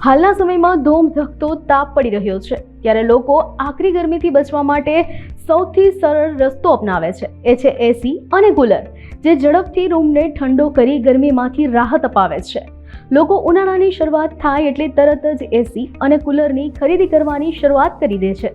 હાલના સમયમાં ધોમધખતો તાપ પડી રહ્યો છે, ત્યારે લોકો આકરી ગરમીથી બચવા માટે સૌથી સરળ રસ્તો અપનાવે છે. એ છે એસી અને કુલર, જે ઝડપથી રૂમને ઠંડો કરી ગરમીમાંથી રાહત અપાવે છે. લોકો ઉનાળાની શરૂઆત થાય એટલે તરત જ એસી અને કુલરની ખરીદી કરવાની શરૂઆત કરી દે છે.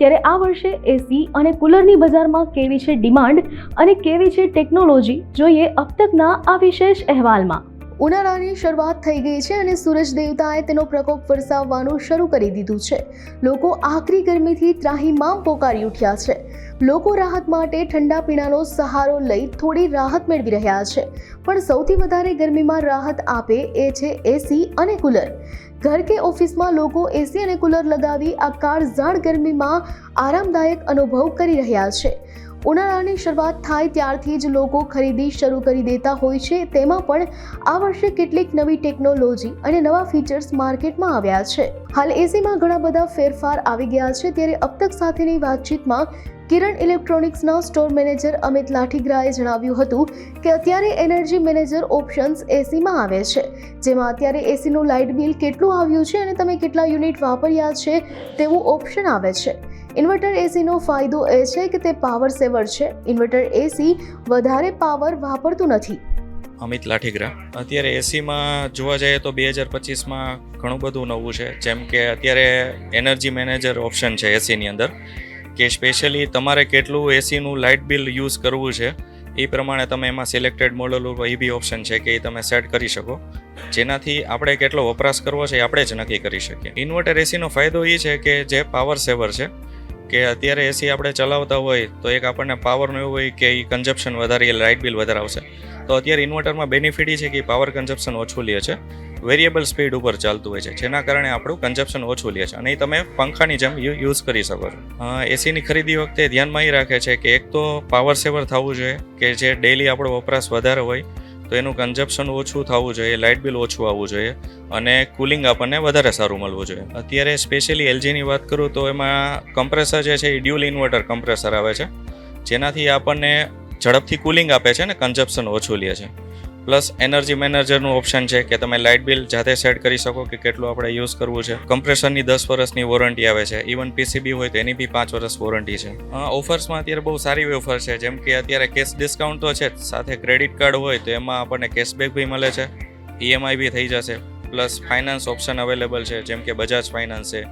ત્યારે આ વર્ષે એસી અને કુલરની બજારમાં કેવી છે ડિમાન્ડ અને કેવી છે ટેકનોલોજી, જોઈએ અબ તકના આ વિશેષ અહેવાલમાં. ઉનાળાની શરૂઆત થઈ ગઈ છે અને સૂરજ દેવતાએ તેનો પ્રકોપ વરસાવવાનું શરૂ કરી દીધું છે. લોકો આકરી ગરમીથી ત્રાહિમામ પોકારી ઉઠ્યા છે. લોકો રાહત માટે ઠંડા પીણાનો સહારો લઈ થોડી રાહત મેળવી રહ્યા છે, પણ સૌથી વધારે ગરમીમાં રાહત આપે એ છે એસી અને કુલર. ઘર કે ઓફિસમાં લોકો એસી અને કુલર લગાવી આ કાળઝાળ ગરમીમાં આરામદાયક અનુભવ કરી રહ્યા છે. ઉનાળાની શરૂઆત થાય ત્યારથી જ લોકો ખરીદી શરૂ કરી દેતા હોય છે. તેમાં પણ આ વર્ષે કેટલીક નવી ટેકનોલોજી અને નવા ફીચર્સ માર્કેટમાં આવ્યા છે. હાલ એસીમાં ઘણા બધા ફેરફાર આવી ગયા છે. ત્યારે અબ તક સાથેની વાતચીતમાં કિરણ ઇલેક્ટ્રોનિક્સના સ્ટોર મેનેજર અમિત લાઠીગ્રાએ જણાવ્યું હતું કે અત્યારે એનર્જી મેનેજર ઓપ્શન્સ એસીમાં આવે છે, જેમાં અત્યારે એસીનું લાઇટ બિલ કેટલું આવ્યું છે અને તમે કેટલા યુનિટ વાપર્યા છે તેવું ઓપ્શન આવે છે. ઇન્વર્ટર એસીનો ફાયદો એ છે કે તે પાવર સેવર છે. ઇન્વર્ટર એસી વધારે પાવર વાપરતું નથી. અમિત લાઠીગ્રા. અત્યારે એસીમાં જોવા જઈએ તો 2025માં ઘણું બધું નવું છે, જેમ કે અત્યારે એનર્જી મેનેજર ઓપ્શન છે એસીની અંદર, કે સ્પેશિયલી તમારે કેટલું એસીનું લાઇટ બિલ યુઝ કરવું છે એ પ્રમાણે તમે એમાં સિલેક્ટેડ મોડલ ઉપર એ બી ઓપ્શન છે કે એ તમે સેટ કરી શકો, જેનાથી આપણે કેટલો વપરાશ કરવો છે એ આપણે જ નક્કી કરી શકીએ. ઇન્વર્ટર એસીનો ફાયદો એ છે કે જે પાવર સેવર છે, કે અત્યારે એસી આપણે ચલાવતા હોય તો એક આપણને પાવરનું એવું હોય કે એ કન્ઝપ્શન વધારે, લાઇટ બિલ વધારે આવશે. તો અત્યારે ઇન્વર્ટરમાં બેનિફિટ એ છે કે પાવર કન્ઝપ્શન ઓછું લે છે, વેરિયેબલ સ્પીડ ઉપર ચાલતું હોય છે, જેના કારણે આપણું કન્ઝપ્શન ઓછું લે છે અને એ તમે પંખાની જેમ યુઝ કરી શકો છો. એસીની ખરીદી વખતે ધ્યાનમાં એ રાખે છે કે એક તો પાવર સેવર થવું જોઈએ, કે જે ડેઇલી આપણો વપરાશ વધારે હોય તો એનું કન્ઝપ્શન ઓછું થવું જોઈએ, લાઇટ બિલ ઓછું આવવું જોઈએ અને કુલિંગ આપણને વધારે સારું મળવું જોઈએ. અત્યારે સ્પેશિયલી એલજીની વાત કરું તો એમાં કમ્પ્રેસર જે છે એ ડ્યુઅલ ઇન્વર્ટર કમ્પ્રેસર આવે છે, જેનાથી આપણને ઝડપથી કુલિંગ આપે છે ને કન્ઝપ્શન ઓછું લે છે. પ્લસ એનર્જી મેનેજરનું ઓપ્શન છે કે તમે લાઇટ બિલ જાતે સેટ કરી શકો કે કેટલું આપણે યુઝ કરવું છે. કમ્પ્રેસરની 10 વર્ષની વોરંટી આવે છે, ઇવન પીસીબી હોય તો એની બી 5 વર્ષ વોરંટી છે. ઓફર્સમાં અત્યારે બહુ સારી ઓફર છે, જેમ કે અત્યારે કેશ ડિસ્કાઉન્ટ તો છે, સાથે ક્રેડિટ કાર્ડ હોય તો એમાં આપણને કેશબેક બી મળે છે, ઈએમઆઈ બી થઈ જશે. પ્લસ ફાઇનાન્સ ઓપ્શન અવેલેબલ છે, જેમ કે બજાજ ફાઇનાન્સ છે,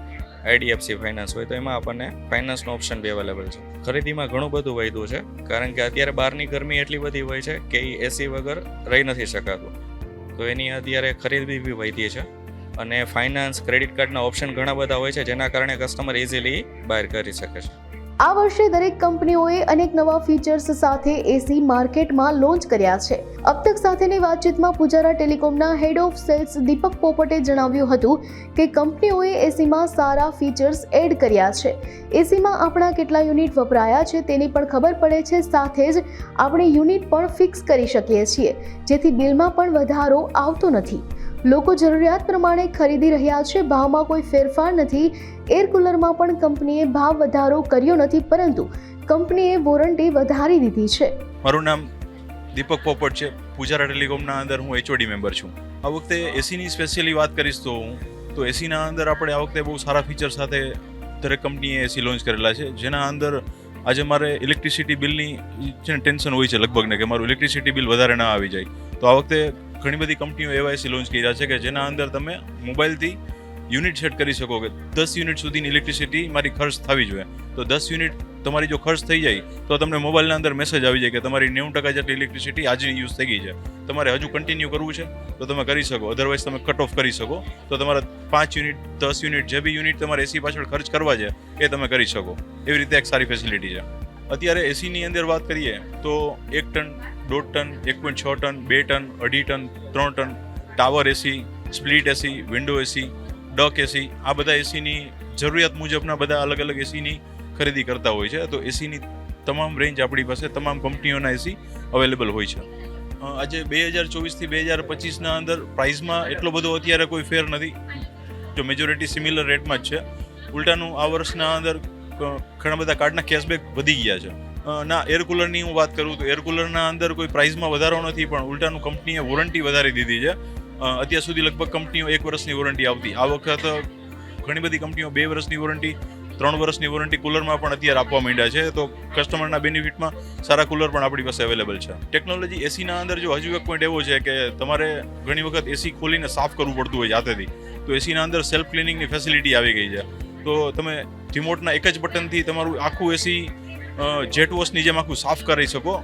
આઈડીએફસી ફાઇનાન્સ હોય તો એમાં આપણને ફાઇનાન્સનો ઓપ્શન બી અવેલેબલ છે. ખરીદીમાં ઘણું બધું વધ્યું છે, કારણ કે અત્યારે બહારની ગરમી એટલી બધી હોય છે કે એ એસી વગર રહી નથી શકાતું, તો એની અત્યારે ખરીદી બી વધી છે અને ફાઇનાન્સ, ક્રેડિટ કાર્ડના ઓપ્શન ઘણા બધા હોય છે, જેના કારણે કસ્ટમર ઇઝીલી બહાર કરી શકે છે. આ વર્ષે દરેક કંપનીઓએ અનેક નવા ફીચર્સ સાથે એસી માર્કેટમાં લોન્ચ કર્યા છે. અબ તક સાથેની વાતચીતમાં પુજારા ટેલિકોમના હેડ ઓફ સેલ્સ દીપક પોપટે જણાવ્યું હતું કે કંપનીઓએ એસીમાં સારા ફીચર્સ એડ કર્યા છે. એસીમાં આપણા કેટલા યુનિટ વપરાયા છે તેની પણ ખબર પડે છે, સાથે જ આપણે યુનિટ પણ ફિક્સ કરી શકીએ છીએ, જેથી બિલમાં પણ વધારો આવતો નથી. લોકો જરૂરિયાત પ્રમાણે ખરીદી રહ્યા છે. ભાવમાં કોઈ ફેરફાર નથી. એર કુલરમાં પણ કંપનીએ ભાવ વધારો કર્યો નથી, પરંતુ કંપનીએ વોરંટી વધારી દીધી છે. મારું નામ દીપક પોપટ છે. પુજારા ટેલિકોમના અંદર હું એચઓડી મેમ્બર છું. આ વખતે એસીની સ્પેશિયલી વાત કરીશ તો એસીના અંદર આપણે આ વખતે બહુ સારા ફીચર સાથે દરેક કંપનીએ એસી લોન્ચ કરેલા છે, જેના અંદર આજે મારે ઇલેક્ટ્રિસિટી બિલની છે ને ટેન્શન હોય છે લગભગ ને, કે મારું ઇલેક્ટ્રિસિટી બિલ વધારે ના આવી જાય. તો આ વખતે ઘણી બધી કંપનીઓ એવા એસી લોન્ચ કર્યા છે કે જેના અંદર તમે મોબાઈલથી યુનિટ સેટ કરી શકો કે 10 યુનિટ સુધીની ઇલેક્ટ્રિસિટી મારી ખર્ચ થવી જોઈએ. તો 10 યુનિટ તમારી જો ખર્ચ થઈ જાય તો તમને મોબાઈલના અંદર મેસેજ આવી જાય કે તમારી 90% જેટલી ઇલેક્ટ્રિસિટી આજે યુઝ થઈ ગઈ છે. તમારે હજુ કન્ટિન્યુ કરવું છે તો તમે કરી શકો, અધરવાઇઝ તમે કટ ઓફ કરી શકો. તો તમારા 5 યુનિટ, 10 યુનિટ, જે બી યુનિટ તમારે એસી પાછળ ખર્ચ કરવા છે એ તમે કરી શકો. એવી રીતે એક સારી ફેસિલિટી છે. અત્યારે એસીની અંદર વાત કરીએ તો 1 ton, 1.5 ton, 1.6 ton, 2 ton, 2.5 ton, 3 ton, tower AC, split AC, window AC, duct AC, આ બધા એસીની જરૂરિયાત મુજબના બધા અલગ અલગ એસીની ખરીદી કરતા હોય છે. તો એસીની તમામ રેન્જ આપણી પાસે તમામ કંપનીઓના એસી અવેલેબલ હોય છે. આજે 2024થી 2025ના અંદર પ્રાઇસમાં એટલો બધો અત્યારે કોઈ ફેર નથી, જો મેજોરિટી સિમિલર રેટમાં જ છે. ઉલટાનું આ વર્ષના અંદર ઘણા બધા કાર્ડના કેશબેક વધી ગયા છે. ના એર કુલરની હું વાત કરું તો એર કુલરના અંદર કોઈ પ્રાઇસમાં વધારો નથી, પણ ઉલટાનું કંપનીએ વોરંટી વધારી દીધી છે. અત્યાર સુધી લગભગ કંપનીઓ 1 વર્ષની વોરંટી આવતી. આ વખત ઘણી બધી કંપનીઓ 2 વર્ષની વોરંટી, 3 વર્ષની વોરંટી કુલરમાં પણ અત્યારે આપવા માંડ્યા છે. તો કસ્ટમરના બેનિફિટમાં સારા કુલર પણ આપણી પાસે અવેલેબલ છે. ટેકનોલોજી એસીના અંદર જો હજુ એક પોઈન્ટ એવો છે કે તમારે ઘણી વખત એસી ખોલીને સાફ કરવું પડતું હોય જાતેથી, તો એસીના અંદર સેલ્ફ ક્લિનિંગની ફેસિલિટી આવી ગઈ છે. તો તમે રિમોટના એક જ બટનથી તમારું આખું એસી જેટ વોશની જેમ આખું સાફ કરી શકો.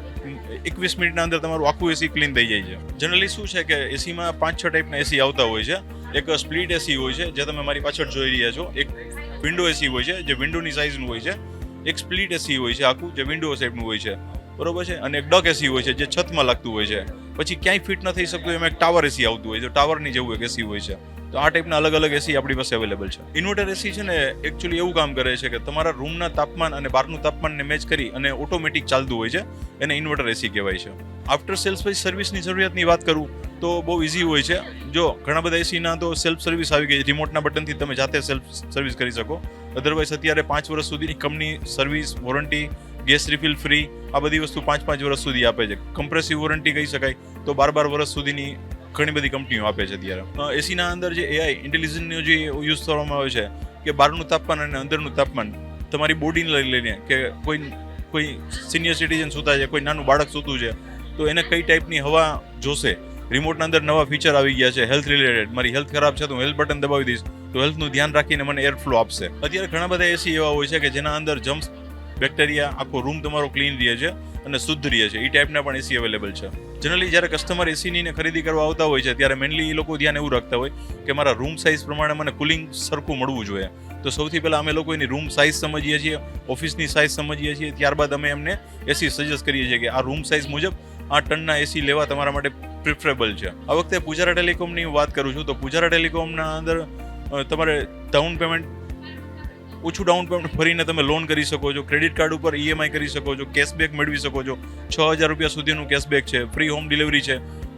21 મિનિટના અંદર તમારું આખું એસી ક્લીન થઈ જાય છે. જનરલી શું છે કે એસીમાં 5-6 ટાઈપના એસી આવતા હોય છે. એક સ્પ્લિટ એસી હોય છે, જે તમે મારી પાછળ જોઈ રહ્યા છો. એક વિન્ડો એસી હોય છે, જે વિન્ડોની સાઇઝનું હોય છે. એક સ્પ્લિટ એસી હોય છે આખું, જે વિન્ડો શેપનું હોય છે, બરોબર છે. અને એક ડક એસી હોય છે, જે છતમાં લાગતું હોય છે. પછી ક્યાંય ફિટ ન થઈ શકતું એમાં એક ટાવર એસી આવતું હોય છે, ટાવરની જેવું એક એસી હોય છે. તો આ ટાઈપના અલગ અલગ એસી આપણી પાસે અવેલેબલ છે. ઇન્વર્ટર એસી છે ને એકચ્યુઅલી એવું કામ કરે છે કે તમારા રૂમના તાપમાન અને બહારનું તાપમાનને મેચ કરી અને ઓટોમેટિક ચાલતું હોય છે. એને ઇન્વર્ટર એસી કહેવાય છે. આફ્ટર સેલ્સ પછી સર્વિસની જરૂરિયાતની વાત કરું તો બહુ ઇઝી હોય છે. જો ઘણા બધા એસીના તો સેલ્ફ સર્વિસ આવી ગઈ, રિમોટના બટનથી તમે જાતે સેલ્ફ સર્વિસ કરી શકો. અધરવાઇઝ અત્યારે 5 વર્ષ સુધીની company service, warranty, gas refill free, આ બધી વસ્તુ 5 વર્ષ સુધી આપે છે. કમ્પ્રેસિવ વોરંટી કહી શકાય તો 12 વર્ષ સુધીની ઘણી બધી કંપનીઓ આપે છે અત્યારે. એસીના અંદર જે એઆઈ ઇન્ટેલિજન્સનો જે યુઝ કરવામાં આવે છે કે બહારનું તાપમાન અને અંદરનું તાપમાન તમારી બોડીને લઈને કે કોઈ સિનિયર સિટીઝન સૂતા છે, કોઈ નાનું બાળક સૂતું છે, તો એને કઈ ટાઈપની હવા જોશે. રિમોટના અંદર નવા ફીચર આવી ગયા છે હેલ્થ રિલેટેડ. મારી હેલ્થ ખરાબ છે તો હું હેલ્થ બટન દબાવી દઈશ તો હેલ્થનું ધ્યાન રાખીને મને એર ફ્લો આપશે. અત્યારે ઘણા બધા એસી એવા હોય છે કે જેના અંદર જમ્સ, બેક્ટેરિયા, આખો રૂમ તમારો ક્લીન રહે છે અને શુદ્ધ રહે છે. એ ટાઈપના પણ એસી અવેલેબલ છે. જનરલી જ્યારે કસ્ટમર એસીની ખરીદી કરવા આવતા હોય છે ત્યારે મેનલી એ લોકો ધ્યાન એવું રાખતા હોય કે મારા રૂમ સાઇઝ પ્રમાણે મને કુલિંગ સરખું મળવું જોઈએ. તો સૌથી પહેલાં અમે લોકો એની રૂમ સાઇઝ સમજીએ છીએ, ઓફિસની સાઇઝ સમજીએ છીએ. ત્યારબાદ અમે એમને એસી સજેસ્ટ કરીએ છીએ કે આ રૂમ સાઇઝ મુજબ આ ટનના એસી લેવા તમારા માટે પ્રિફરેબલ છે. આ વખતે પૂજારા ટેલિકોમની વાત કરું છું તો પૂજારા ટેલિકોમના અંદર તમારે ઓછું ડાઉન પેમેન્ટ ભરીને તમે લોન કરી શકો છો. ક્રેડિટ કાર્ડ ઉપર ઈએમઆઈ કરી શકો છો. કેશબેક મેળવી શકો છો. 6,000 રૂપિયા સુધીનું કેશબેક છે. ફ્રી હોમ ડિલિવરી છે,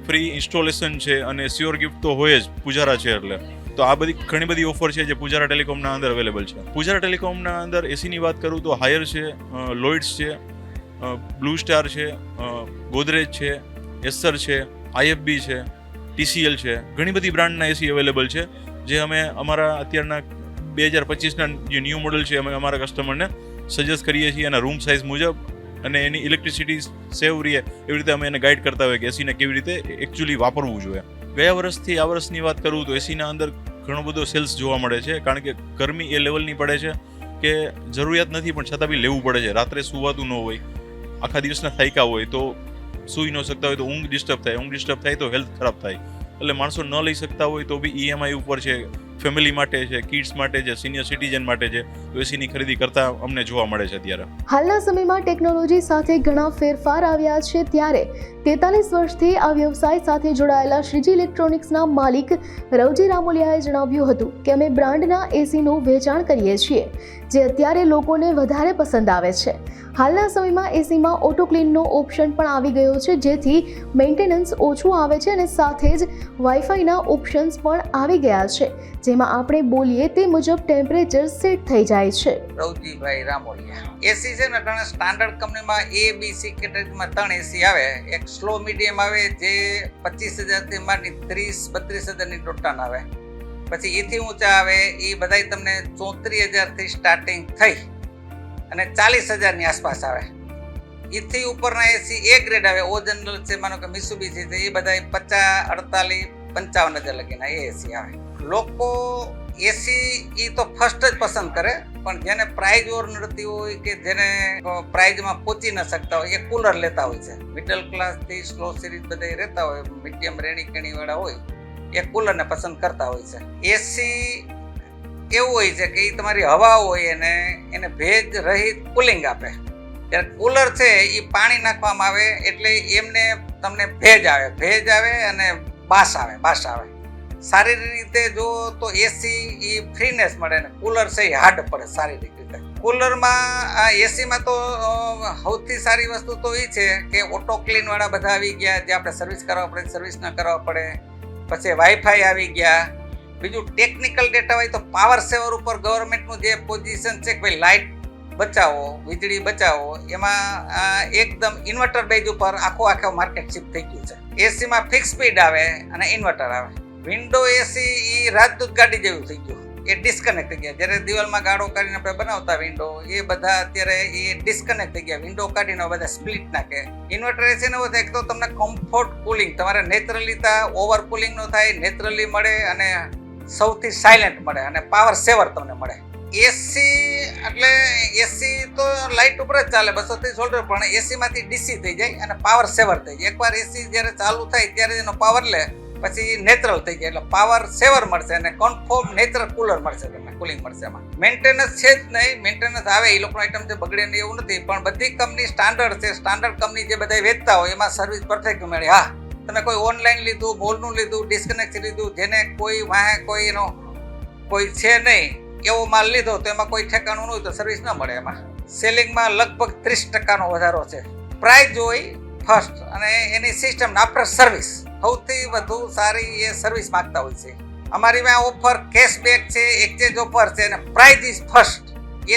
ફ્રી ઇન્સ્ટોલેશન છે અને સ્યોર ગિફ્ટ તો હોય જ પૂજારા છે એટલે. તો આ બધી ઘણી બધી ઓફર છે જે પૂજારા ટેલિકોમના અંદર અવેલેબલ છે. પૂજારા ટેલિકોમના અંદર એસીની વાત કરું તો હાયર છે, લોઇડ્સ છે, બ્લુ સ્ટાર છે, ગોદરેજ છે, એસર છે, આઈએફબી છે, ટીસીએલ છે. ઘણી બધી બ્રાન્ડના એસી અવેલેબલ છે જે અમે અમારા અત્યારના 2025ના જે ન્યૂ મોડલ છે અમે અમારા કસ્ટમરને સજેસ્ટ કરીએ છીએ એના રૂમ સાઇઝ મુજબ અને એની ઇલેક્ટ્રિસિટી સેવ રહે એવી રીતે અમે એને ગાઈડ કરતા હોય કે એસીને કેવી રીતે એકચ્યુઅલી વાપરવું જોઈએ. ગયા વર્ષથી આ વર્ષની વાત કરું તો એસીના અંદર ઘણો બધો સેલ્સ જોવા મળે છે કારણ કે ગરમી એ લેવલની પડે છે કે જરૂરિયાત નથી પણ છતાં બી લેવું પડે છે. રાત્રે સુવાતું ન હોય, આખા દિવસના થાક્યા હોય તો સૂઈ ન શકતા હોય તો ઊંઘ ડિસ્ટર્બ થાય તો હેલ્થ ખરાબ થાય. એટલે માણસો ન લઈ શકતા હોય તો બી ઈએમઆઈ ઉપર છે, ફેમિલી માટે છે, કિડ્સ માટે છે, સિનિયર સિટીઝન માટે છે, તો એસીની ખરીદી કરતા અમને જોવા મળે છે અત્યારે. હાલના સમયમાં ટેકનોલોજી સાથે ઘણા ફેરફાર આવ્યા છે ત્યારે 43 વર્ષથી આ વ્યવસાય સાથે જોડાયેલા શ્રીજી ઇલેક્ટ્રોનિક્સના માલિક રવજી રામોલિયાએ જણાવ્યું હતું કે અમે બ્રાન્ડના એસીનું વેચાણ કરીએ છીએ જે અત્યારે લોકોને વધારે પસંદ આવે છે. હાલના સમયમાં એસીમાં ઓટો ક્લીનનો ઓપ્શન પણ આવી ગયો છે જેથી મેન્ટેનન્સ ઓછું આવે છે અને સાથે જ વાઈફાઈના ઓપ્શન્સ પણ આવી ગયા છે જેમાં આપણે બોલીએ તે મુજબ ટેમ્પરેચર સેટ થઈ જાય છે. રવજીભાઈ રામોલિયા. એસી છે ને ઘણા સ્ટાન્ડર્ડ કંપનીમાં A, B, C કેટેગરીમાં 3 એસી આવે. એક સ્લો મીડિયમ આવે જે 25,000થી માંડી 30-32,000ની ટોટલ આવે. પછી એથી ઊંચા આવે એ બધાય તમને 34,000થી સ્ટાર્ટિંગ થઈ અને 40,000ની આસપાસ આવે. એથી ઉપરના એસી A ગ્રેડ આવે, ઓ જનરલ છે, માનો કે મિત્સુબિશી છે, એ બધા 50, 48, 55,000 લગીના એ એસી આવે. લોકો એસી એ તો ફર્સ્ટ જ પસંદ કરે પણ જેને પ્રાઇઝ ઓર નડતી હોય કે જેને પ્રાઇઝમાં પહોંચી ન શકતા હોય એ કુલર લેતા હોય છે. મિડલ ક્લાસથી સ્લો સિરીઝ બધા રહેતા હોય, મીડિયમ રેણી કેણીવાળા હોય એ કુલરને પસંદ કરતા હોય છે. એસી એવું હોય છે કે એ તમારી હવા હોય એને ભેજ રહિત કુલિંગ આપે. જ્યારે કુલર છે એ પાણી નાખવામાં આવે એટલે એમને તમને ભેજ આવે અને બાસ આવે. સારી રીતે જો તો એસી એ ફ્રીનેસ મળે ને કુલર છે એ હાર્ડ પડે શારીરિક રીતે. કુલરમાં એસીમાં તો સૌથી સારી વસ્તુ તો એ છે કે ઓટો ક્લીન વાળા બધા આવી ગયા જે આપણે સર્વિસ કરવા પડે સર્વિસ ના કરવા પડે. પછી વાઈફાઈ આવી ગયા. બીજું ટેકનિકલ ડેટા હોય તો પાવર સેવર ઉપર ગવર્મેન્ટનું જે પોઝિશન છે કે ભાઈ લાઇટ બચાવો, વીજળી બચાવો, એમાં એકદમ ઇન્વર્ટર બેઝ ઉપર આખો માર્કેટ શિફ્ટ થઈ ગયું છે. એસીમાં ફિક્સ સ્પીડ આવે અને ઇન્વર્ટર આવે. વિન્ડો એસી એ રાજદૂત ગાડી જેવું થઈ ગયું, એ ડિસ્કનેક્ટ થઈ ગયા. જ્યારે દિવાલમાં ગાળો કાઢીને આપણે બનાવતા વિન્ડો, એ બધા અત્યારે એ ડિસ્કનેક્ટ થઈ ગયા. વિન્ડો કાઢીને બધા સ્પ્લિટ નાખે. ઇન્વર્ટર એસી ને એક તો તમને કમ્ફર્ટ કુલિંગ, તમારે નેચરલી ઓવર કુલિંગ નો થાય, નેચરલી મળે અને સૌથી સાયલેન્ટ મળે અને પાવર સેવર તમને મળે. એસી એટલે એસી તો લાઇટ ઉપર જ ચાલે 230 વોલ્ટ, પણ એસી માંથી ડીસી થઈ જાય અને પાવર સેવર થઈ જાય. એકવાર એસી જ્યારે ચાલુ થાય ત્યારે એનો પાવર લે, પછી નેચરલ થઈ જાય, એટલે પાવર સેવર મળશે અને કન્ફર્મ નેચરલ કુલર મળશે, તમને કુલિંગ મળશે. એમાં મેન્ટેનન્સ છે જ નહીં. મેન્ટેનન્સ આવે, ઇલેક્ટ્રોન આઇટમ છે બગડે નહીં એવું નથી, પણ બધી કંપની સ્ટાન્ડર્ડ છે. સ્ટાન્ડર્ડ કંપની જે બધા વેચતા હોય એમાં સર્વિસ પરફેક્ટ મળી. હા, તમે કોઈ ઓનલાઈન લીધું, મોલનું લીધું, ડિસ્કનેક્ટ લીધું, જેને કોઈ વાહે કોઈ એનો કોઈ છે નહીં એવો માલ લીધો તો એમાં કોઈ ઠેકાણું ન હોય તો સર્વિસ ન મળે. એમાં સેલિંગમાં લગભગ 30% વધારો છે. પ્રાઇસ હોય ફર્સ્ટ અને એની સિસ્ટમ આફ્ટર સર્વિસ સૌથી વધુ સારી એ સર્વિસ માંગતા હોય છે. અમારી માં ઓફર કેશબેક છે, એક્સચેન્જ ઓફર છે અને પ્રાઇસ ઇઝ ફર્સ્ટ.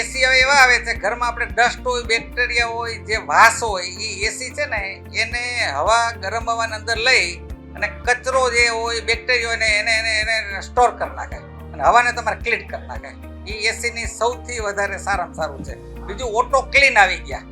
એસી હવે એવા આવે છે ઘરમાં આપણે ડસ્ટ હોય, બેક્ટેરિયા હોય, જે વાસ હોય, એ એસી છે ને એને હવા ગરમ હવાને અંદર લઈ અને કચરો જે હોય, બેક્ટેરિયા હોય ને એને સ્ટોર કરી નાખે અને હવાને તમારે ક્લીન કરી નાખે. એ એસીની સૌથી વધારે સારામાં સારું છે. બીજું ઓટો ક્લીન આવી ગયા,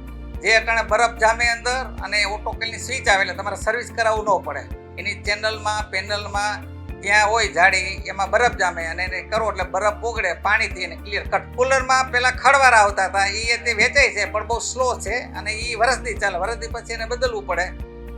જે અટાણે બરફ જામે અંદર અને ઓટો ક્લીનની સ્વિચ આવે એટલે તમારે સર્વિસ કરાવવું ન પડે. એની ચેનલમાં પેનલમાં ત્યાં હોય જાડી, એમાં બરફ જામે અને એને કરો એટલે બરફ ઓગળે, પાણીથી એને ક્લિયર કટ. કુલરમાં પેલા ખડવારા આવતા હતા, એ તે વેચાય છે પણ બહુ સ્લો છે અને એ વરસથી ચાલે, વરસથી પછી એને બદલવું પડે.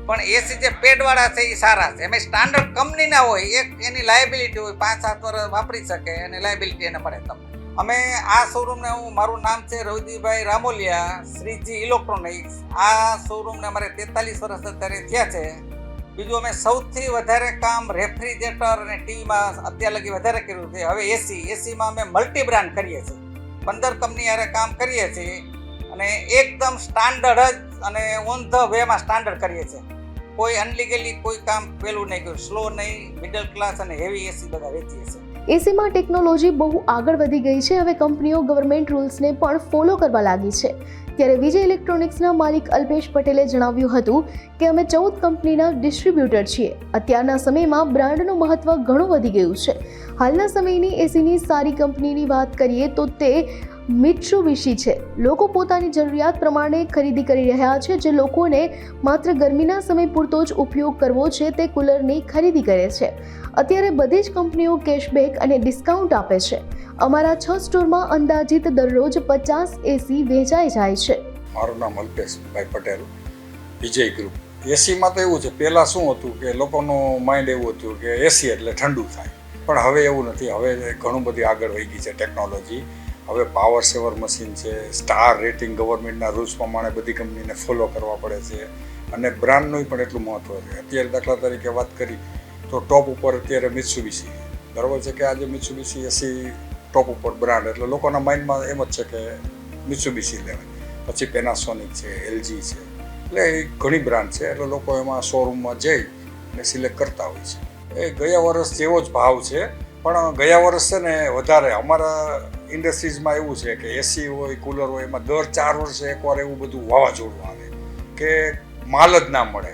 પણ એસી જે પેડવાળા છે એ સારા છે. એમાં સ્ટાન્ડર્ડ કંપનીના હોય, એક એની લાયબિલિટી હોય, 5-7 વર્ષ વાપરી શકે અને લાયબિલિટી એને મળે તમને. અમે આ શોરૂમને મારું નામ છે રવજીભાઈ રામોલિયા, શ્રીજી ઇલેક્ટ્રોનિક્સ. આ શોરૂમને અમારે 43 વર્ષ અત્યારે થયા છે. બીજું અમે સૌથી વધારે કામ રેફ્રિજરેટર અને ટીવીમાં અત્યાર લગી વધારે કર્યું છે. હવે એસીમાં અમે મલ્ટી બ્રાન્ડ કરીએ છીએ, 15 કંપની હારે કામ કરીએ છીએ અને એકદમ સ્ટાન્ડર્ડ જ અને ઓન ધ વેમાં સ્ટાન્ડર્ડ કરીએ છીએ. કોઈ અનલીગલી કોઈ કામ પેલું નહીં કર્યું, સ્લો નહીં, મિડલ ક્લાસ અને હેવી એસી બધા વેચીએ છીએ. એસીમાં ટેકનોલોજી બહુ આગળ વધી ગઈ છે. હવે કંપનીઓ ગવર્મેન્ટ રૂલ્સને પણ ફોલો કરવા લાગી છે. ત્યારે વિજય ઇલેક્ટ્રોનિક્સના માલિક અલ્પેશ પટેલે જણાવ્યું હતું કે અમે 14 કંપનીના ડિસ્ટ્રીબ્યુટર છીએ. અત્યારના સમયમાં બ્રાન્ડનું મહત્વ ઘણું વધી ગયું છે. હાલના સમયની એસીની સારી કંપનીની વાત કરીએ તો તે મિત્સુબિશી છે. લોકો પોતાની જરૂરિયાત પ્રમાણે ખરીદી કરી રહ્યા છે. જે લોકોને માત્ર ગરમીના સમય પૂરતો જ ઉપયોગ કરવો છે તે કુલરની ખરીદી કરે છે. અત્યારે બધી જ કંપનીઓ કેશબેક અને ડિસ્કાઉન્ટ આપે છે. અમારા 6 સ્ટોરમાં અંદાજિત દરરોજ 50 એસી વેચાઈ જાય છે. મારું નામ અલ્પેશભાઈ પટેલ, વિજય ગ્રુપ. એસીમાં તો એવું છે, પહેલાં શું હતું કે લોકોનું માઇન્ડ એવું હતું કે એસી એટલે ઠંડુ થાય, પણ હવે એવું નથી. હવે ઘણું બધી આગળ વધી ગઈ છે ટેકનોલોજી. હવે પાવર સેવર મશીન છે, સ્ટાર રેટિંગ ગવર્મેન્ટના રૂલ્સ પ્રમાણે બધી કંપનીને ફોલો કરવા પડે છે અને બ્રાન્ડનું પણ એટલું મહત્ત્વ છે. અત્યારે દાખલા તરીકે વાત કરી તો ટોપ ઉપર અત્યારે મિત્સુબિશી, બરાબર છે કે આજે મિત્સુબિશી એસી ટોપ ઉપર બ્રાન્ડ, એટલે લોકોના માઇન્ડમાં એમ જ છે કે મિત્સુબિશી લેવાય. પછી પેનાસોનિક છે, એલજી છે, એટલે એ ઘણી બ્રાન્ડ છે, એટલે લોકો એમાં શોરૂમમાં જઈ અને સિલેક્ટ કરતા હોય છે. એ ગયા વર્ષ જેવો જ ભાવ છે, પણ ગયા વર્ષ છે ને વધારે. અમારા ઇન્ડસ્ટ્રીઝમાં એવું છે કે એસી હોય, કુલર હોય, એમાં દર 4 વર્ષે એકવાર એવું બધું વાવાઝોડું આવે કે માલ જ ના મળે,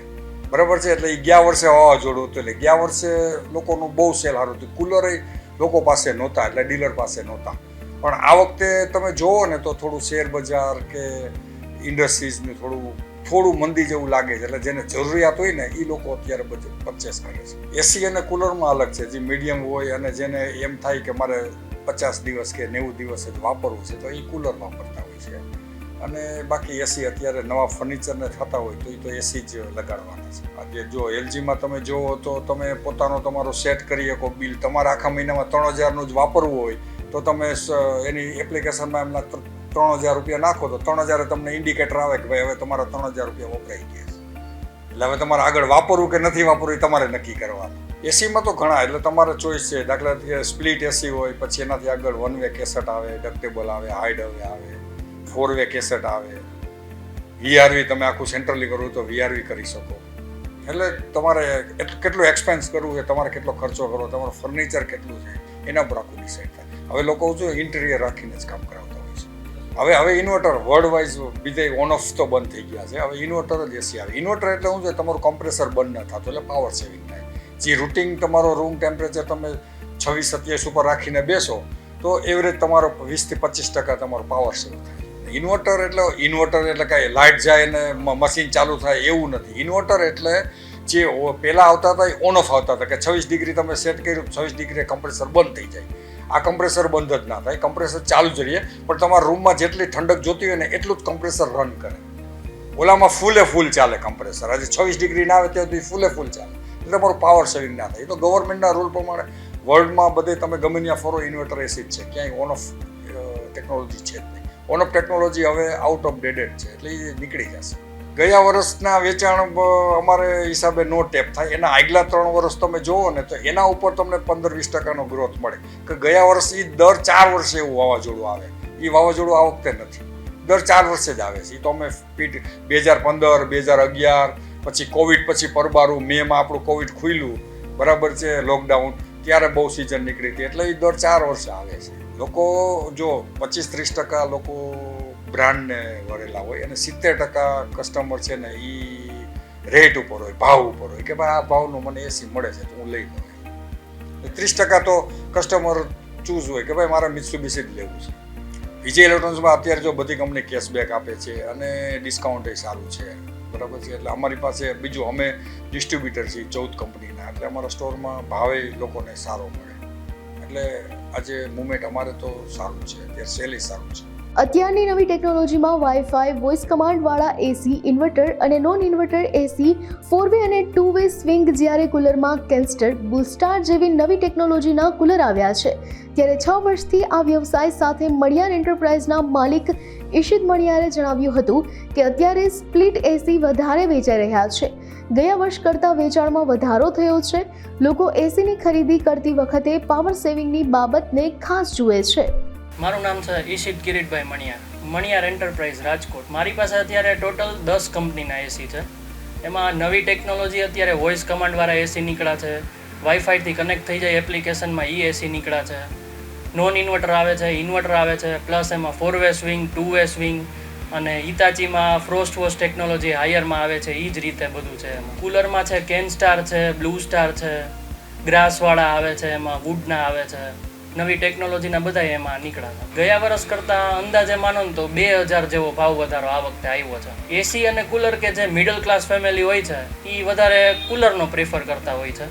બરાબર છે. એટલે એ ગયા વર્ષે વાવાઝોડું હતું, એટલે ગયા વર્ષે લોકોનું બહુ સેલ સારું હતું. કુલર લોકો પાસે નહોતા, એટલે ડીલર પાસે નહોતા. પણ આ વખતે તમે જોવો ને તો થોડું શેર બજાર કે ઇન્ડસ્ટ્રીઝને થોડું મંદી જેવું લાગે છે. એટલે જેને જરૂરિયાત હોય ને એ લોકો અત્યારે બધું પરચેસ કરે છે. એસી અને કુલરમાં અલગ છે. જે મીડિયમ હોય અને જેને એમ થાય કે મારે 50 દિવસ કે 90 દિવસ જ વાપરવું છે તો એ કુલર વાપરતા હોય છે. અને બાકી એસી અત્યારે નવા ફર્નિચરને થતા હોય તો એ તો એસી જ લગાડવાના છે. આજે જો એલજીમાં તમે જુઓ તો તમે પોતાનો તમારો સેટ કરી શકો બિલ. તમારે આખા મહિનામાં 3000નું જ વાપરવું હોય તો તમે એની એપ્લિકેશનમાં એમના 3000 રૂપિયા નાખો તો 3000 તમને ઇન્ડિકેટર આવે કે ભાઈ હવે તમારા 3000 રૂપિયા વપરાઈ ગયા છે. એટલે હવે તમારે આગળ વાપરવું કે નથી વાપરવું એ તમારે નક્કી કરવાનું. એસીમાં તો ઘણા, એટલે તમારે ચોઈસ છે. દાખલા તરીકે સ્પ્લિટ એસી હોય, પછી એનાથી આગળ 1 વે કેસેટ આવે, ડક્ટેબલ આવે, હાઈડ આવે, 4 વે કેસેટ આવે, વીઆરવી તમે આખું સેન્ટ્રલી કરવું તો વીઆરવી કરી શકો. એટલે તમારે કેટલું એક્સપેન્સ કરવું છે, તમારે કેટલો ખર્ચો કરવો, તમારું ફર્નિચર કેટલું છે એના પર આખું ડિસાઇડ થાય. હવે લોકો શું ઇન્ટિરિયર રાખીને જ કામ કરાવતા હોય છે. હવે ઇન્વર્ટર વર્લ્ડ વાઇઝ બીજે ઓન ઓફ તો બંધ થઈ ગયા છે. હવે ઇન્વર્ટર જ એસી આવે. ઇન્વર્ટર એટલે શું છે, તમારું કમ્પ્રેસર બંધ ન થતું એટલે પાવર સેવિંગ થાય. જે રૂટિન તમારો રૂમ ટેમ્પરેચર તમે 26-27 ઉપર રાખીને બેસો તો એવરેજ તમારો 20-25% તમારો પાવર સેવ થાય. ઇન્વર્ટર એટલે કાંઈ લાઇટ જાય ને મશીન ચાલુ થાય એવું નથી. ઇન્વર્ટર એટલે જે પહેલાં આવતા હતા એ ઓન ઓફ આવતા હતા કે 26 ડિગ્રી તમે સેટ કર્યું, 26 ડિગ્રી કમ્પ્રેસર બંધ થઈ જાય. આ કમ્પ્રેસર બંધ જ ના થાય, કમ્પ્રેસર ચાલુ જ રહીએ, પણ તમારા રૂમમાં જેટલી ઠંડક જોતી હોય ને એટલું જ કમ્પ્રેસર રન કરે. ઓલામાં ફૂલ ચાલે કમ્પ્રેસર, આજે 26 ડિગ્રી ના આવે ત્યાં સુધી ફૂલ ચાલે, એટલે તમારું પાવર સેવિંગ ના થાય. એ તો ગવર્મેન્ટના રૂલ પ્રમાણે વર્લ્ડમાં બધે તમે ગમે ત્યાં ફરો ઇન્વર્ટર એસી જ છે, ક્યાંય ઓન ઓફ ટેકનોલોજી છે જ નહીં. ઓન ઓફ ટેકનોલોજી હવે આઉટ ઓફ ડેટેડ છે, એટલે એ નીકળી જશે. ગયા વર્ષના વેચાણ અમારે હિસાબે નો ટેપ થાય, એના આગલા 3 વર્ષ તમે જોવો ને તો એના ઉપર તમને 15-20% ગ્રોથ મળે. કે ગયા વર્ષ એ દર 4 વર્ષે એવું વાવાઝોડું આવે, એ વાવાઝોડું આ વખતે નથી, દર 4 વર્ષે જ આવે છે. એ તો અમે 2015, 2011 પછી કોવિડ પછી પરબારું, મેમાં આપણું કોવિડ ખુલ્યું, બરાબર છે, લોકડાઉન, ત્યારે બહુ સિઝન નીકળી હતી, એટલે એ દર 4 વર્ષે આવે છે. લોકો જો 25-30% લોકો બ્રાન્ડને વળેલા હોય અને 70% કસ્ટમર છે ને એ રેટ ઉપર હોય, ભાવ ઉપર હોય કે ભાઈ આ ભાવનું મને એસી મળે છે તો હું લઈ લઉં. 30% તો કસ્ટમર ચૂઝ હોય કે ભાઈ મારે મિત્સુબિશી જ લેવું છે. વિજય ઇલેક્ટ્રોનિક્સમાં અત્યારે જો બધી કંપની કેશબેક આપે છે અને ડિસ્કાઉન્ટ એ સારું છે, બરાબર છે. એટલે અમારી પાસે બીજું અમે ડિસ્ટ્રીબ્યુટર છીએ 14 કંપનીના, એટલે અમારા સ્ટોરમાં ભાવે લોકોને સારો મળે, એટલે આજે મુવમેન્ટ અમારે તો સારું છે, અત્યારે સેલ સારું છે. અત્યારની નવી ટેકનોલોજીમાં વાઈફાઈ, વોઇસ કમાન્ડવાળા એસી, ઇન્વર્ટર અને નોન ઇન્વર્ટર એસી, 4 વે અને 2 વે સ્વિંગ, જ્યારે કુલરમાં કેન્સ્ટર, બુલસ્ટાર જેવી નવી ટેકનોલોજીના કુલર આવ્યા છે, ત્યારે 6 વર્ષથી આ વ્યવસાય સાથે મણિયાર એન્ટરપ્રાઇઝના માલિક ઈશિત મણિયારે જણાવ્યું હતું કે અત્યારે સ્પ્લિટ એસી વધારે વેચાઈ રહ્યા છે. ગયા વર્ષ કરતાં વેચાણમાં વધારો થયો છે. લોકો એસીની ખરીદી કરતી વખતે પાવર સેવિંગની બાબતને ખાસ જુએ છે. મારું નામ છે ઈશિત કિરીટભાઈ મણિયાર, મણિયાર એન્ટરપ્રાઇઝ રાજકોટ. મારી પાસે અત્યારે ટોટલ 10 કંપનીના એસી છે. એમાં નવી ટેકનોલોજી અત્યારે વોઇસ કમાન્ડવાળા એસી નીકળ્યા છે, વાઈફાઈથી કનેક્ટ થઈ જાય એપ્લિકેશનમાં એસી નીકળ્યા છે, નોન ઇન્વર્ટર આવે છે, ઇન્વર્ટર આવે છે, પ્લસ એમાં 4 વે સ્વિંગ, 2 વે સ્વિંગ અને હિતાચીમાં ફ્રોસ્ટ વોશ ટેકનોલોજી હાયરમાં આવે છે, એ જ રીતે બધું છે. એમાં કુલરમાં છે કેનસ્ટાર છે, બ્લુ સ્ટાર છે, ગ્રાસવાળા આવે છે, એમાં વુડના આવે છે, નવી ટેકનોલોજીના બધા એમાં નીકળ્યા હતા. ગયા વર્ષ કરતાં અંદાજે માનો ને તો 2000 જેવો ભાવ વધારો આ વખતે આવ્યો છે. એસી અને કુલર કે જે મિડલ ક્લાસ ફેમિલી હોય છે એ વધારે કુલરનો પ્રિફર કરતા હોય છે,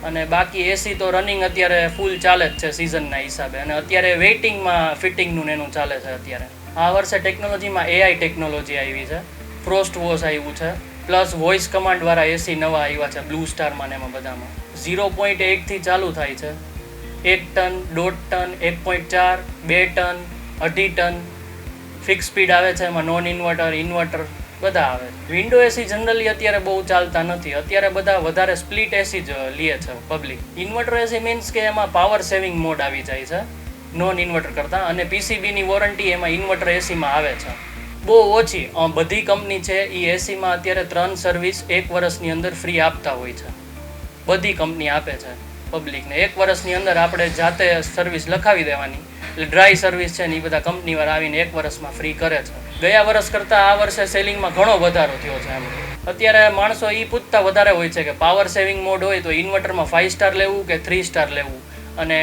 અને બાકી એસી તો રનિંગ અત્યારે ફૂલ ચાલે જ છે સિઝનના હિસાબે, અને અત્યારે વેઇટિંગમાં ફિટિંગનું એનું ચાલે છે. અત્યારે આ વર્ષે ટેકનોલોજીમાં એઆઈ ટેકનોલોજી આવી છે, ફ્રોસ્ટ વોશ આવ્યું છે, પ્લસ વોઇસ કમાન્ડવાળા એસી નવા આવ્યા છે બ્લુ સ્ટારમાં ને એમાં બધામાં. 0.8થી ચાલુ થાય છે, 1 ton, 1.5 ton, 1.4, 2 ton, 2.5 ton fix speed આવે છે. એમાં નોન ઇન્વર્ટર બધા આવે છે. વિન્ડો એસી જનરલી અત્યારે બહુ ચાલતા નથી, અત્યારે બધા વધારે સ્પ્લિટ એસી જ લે છે પબ્લિક. ઇન્વર્ટર એસી મીન્સ કે એમાં પાવર સેવિંગ મોડ આવી જાય છે નોન ઇન્વર્ટર કરતાં, અને પીસીબીની વોરંટી એમાં ઇન્વર્ટર એસીમાં આવે છે બહુ ઓછી. બધી કંપની છે એ એસીમાં અત્યારે 3 સર્વિસ 1 વર્ષની અંદર ફ્રી આપતા હોય છે. બધી કંપની આપે છે પબ્લિકને. 1 વર્ષની અંદર આપણે જાતે સર્વિસ લખાવી દેવાની, એટલે ડ્રાય સર્વિસ છે ને એ બધા કંપનીવાળા આવીને 1 વર્ષમાં ફ્રી કરે છે. ગયા વર્ષ કરતાં આ વર્ષે સેલિંગમાં ઘણો વધારો થયો છે. એમ અત્યારે માણસો એ પૂછતા વધારે હોય છે કે પાવર સેવિંગ મોડ હોય તો ઇન્વર્ટરમાં 5 સ્ટાર લેવું કે 3 સ્ટાર લેવું, અને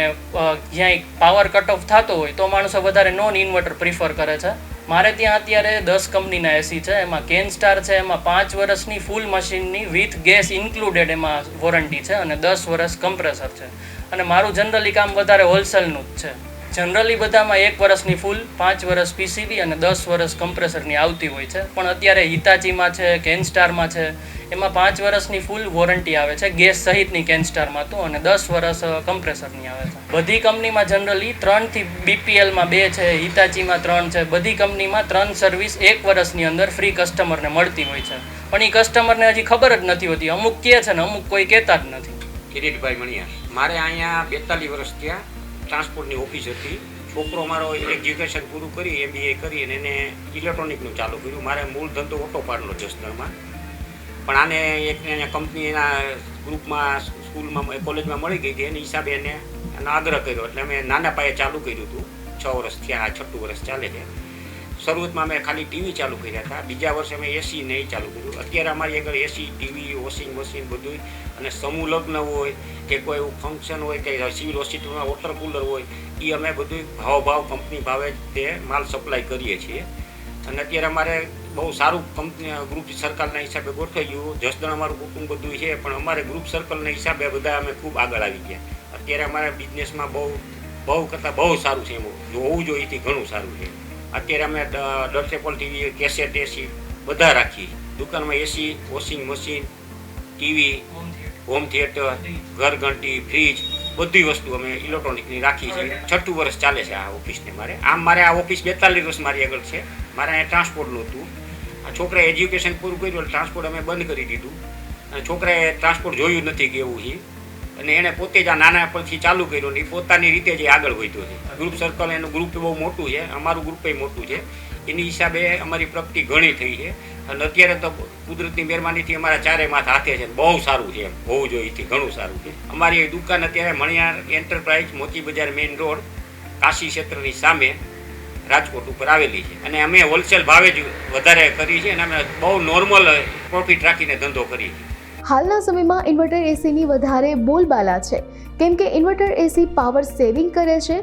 જ્યાં પાવર કટ ઓફ થતો હોય તો માણસો વધારે નોન ઇન્વર્ટર પ્રિફર કરે છે. મારે ત્યાં અત્યારે 10 કંપનીના એસી છે. એમાં કેનસ્ટાર છે, એમાં 5 વર્ષની ફૂલ મશીનની વિથ ગેસ ઇન્ક્લુડેડ એમાં વોરંટી છે, અને 10 વર્ષ કમ્પ્રેસર છે. અને મારું જનરલી કામ વધારે હોલસેલનું જ છે. જનરલી બધામાં 1 વર્ષની ફૂલ, 5 વર્ષ પીસીબી અને 10 વર્ષ કમ્પ્રેસરની આવતી હોય છે. પણ અત્યારે હિતાચીમાં છે, કેનસ્ટારમાં છે, એમાં 5 વર્ષની ફૂલ વોરંટી આવે છે ગેસ સહિતની કેનસ્ટારમાં તો, અને 10 વર્ષ કમ્પ્રેસરની આવે છે. બધી કંપનીમાં જનરલી 3થી બીપીએલમાં 2 છે, હિતાચીમાં 3 છે. બધી કંપનીમાં 3 સર્વિસ 1 વર્ષની અંદર ફ્રી કસ્ટમરને મળતી હોય છે, પણ એ કસ્ટમરને હજી ખબર જ નથી હોતી. અમુક કહે છે ને અમુક કોઈ કહેતા જ નથી. કિરીટભાઈ મણિયાર, મારે અહીંયા 42 વર્ષ ત્યાં ટ્રાન્સપોર્ટની ઓફિસ હતી. છોકરો મારો એજ્યુકેશન પૂરું કરી MBA કરી અને એને ઇલેક્ટ્રોનિકનું ચાલુ કર્યું. મારે મૂળ ધંધો ઓટો પાડનો જસદણમાં, પણ આને એક કંપનીના ગ્રુપમાં સ્કૂલમાં કોલેજમાં મળી ગઈ હતી, એની હિસાબે એને આગ્રહ કર્યો, એટલે અમે નાના પાયે ચાલુ કર્યું હતું. 6 વર્ષ થયા, 6ઠું વર્ષ ચાલે છે. શરૂઆતમાં અમે ખાલી ટીવી ચાલુ કર્યા હતા, બીજા વર્ષે અમે એસી નહીં ચાલુ કર્યું. અત્યારે અમારી આગળ એસી, ટીવી, વોશિંગ મશીન બધું, અને સમૂહ લગ્ન હોય કે કોઈ એવું ફંક્શન હોય કે સિવિલ હોસ્પિટલમાં વોટર કુલર હોય, એ અમે બધું ભાવ કંપની ભાવે તે માલ સપ્લાય કરીએ છીએ. અને અત્યારે અમારે બહુ સારું કંપની ગ્રુપ સર્કલના હિસાબે ગોઠવાઈ ગયું. જસદણ અમારું કુટુંબ બધું છે, પણ અમારે ગ્રુપ સર્કલના હિસાબે બધા અમે ખૂબ આગળ આવી ગયા. અત્યારે અમારા બિઝનેસમાં બહુ કરતાં બહુ સારું છે, એમ હોવું જોઈએ એથી ઘણું સારું છે. અત્યારે અમે ડર્ટેબલ ટીવી, કેસેટ, એસી બધા રાખીએ. દુકાનમાં AC, washing machine, TV, home theatre, ઘરઘંટી, ફ્રીજ, બધી વસ્તુ અમે ઇલેક્ટ્રોનિકની રાખી છે. 6ઠું વર્ષ ચાલે છે આ ઓફિસને. મારે આ ઓફિસ 42 વર્ષ મારી આગળ છે. મારે અહીંયા ટ્રાન્સપોર્ટનું હતું. આ છોકરાએ એજ્યુકેશન પૂરું કર્યું એટલે ટ્રાન્સપોર્ટ અમે બંધ કરી દીધું, અને છોકરાએ ટ્રાન્સપોર્ટ જોયું નથી કે એવું છે, અને એણે પોતે જ આ નાના પરથી ચાલુ કર્યું ને એ પોતાની રીતે જ આગળ વધ્યો છે. ગ્રુપ સર્કલ એનું ગ્રુપ બહુ મોટું છે, અમારું ગ્રુપ મોટું છે. એની હિસાબે અમારી પ્રગતિ ઘણી થઈ છે. અને અત્યારે તો કુદરતની મહેરબાનીથી અમારા ચારે માથ હાથે છે, બહુ સારું છે, એમ હોવું જોઈએ એથી ઘણું સારું છે. અમારી દુકાન અત્યારે મણિયાર એન્ટરપ્રાઇઝ, મોતી બજાર મેઇન રોડ, કાશી ક્ષેત્રની સામે રાજકોટ ઉપર આવેલી છે. અને અમે હોલસેલ ભાવે જ વધારે કરી છે, અને અમે બહુ નોર્મલ પ્રોફિટ રાખીને ધંધો કરીએ છીએ. હાલના સમયમાં ઇન્વર્ટર એસીની વધારે બોલબાલા છે, કેમ કે ઇન્વર્ટર એસી પાવર સેવિંગ કરે છે.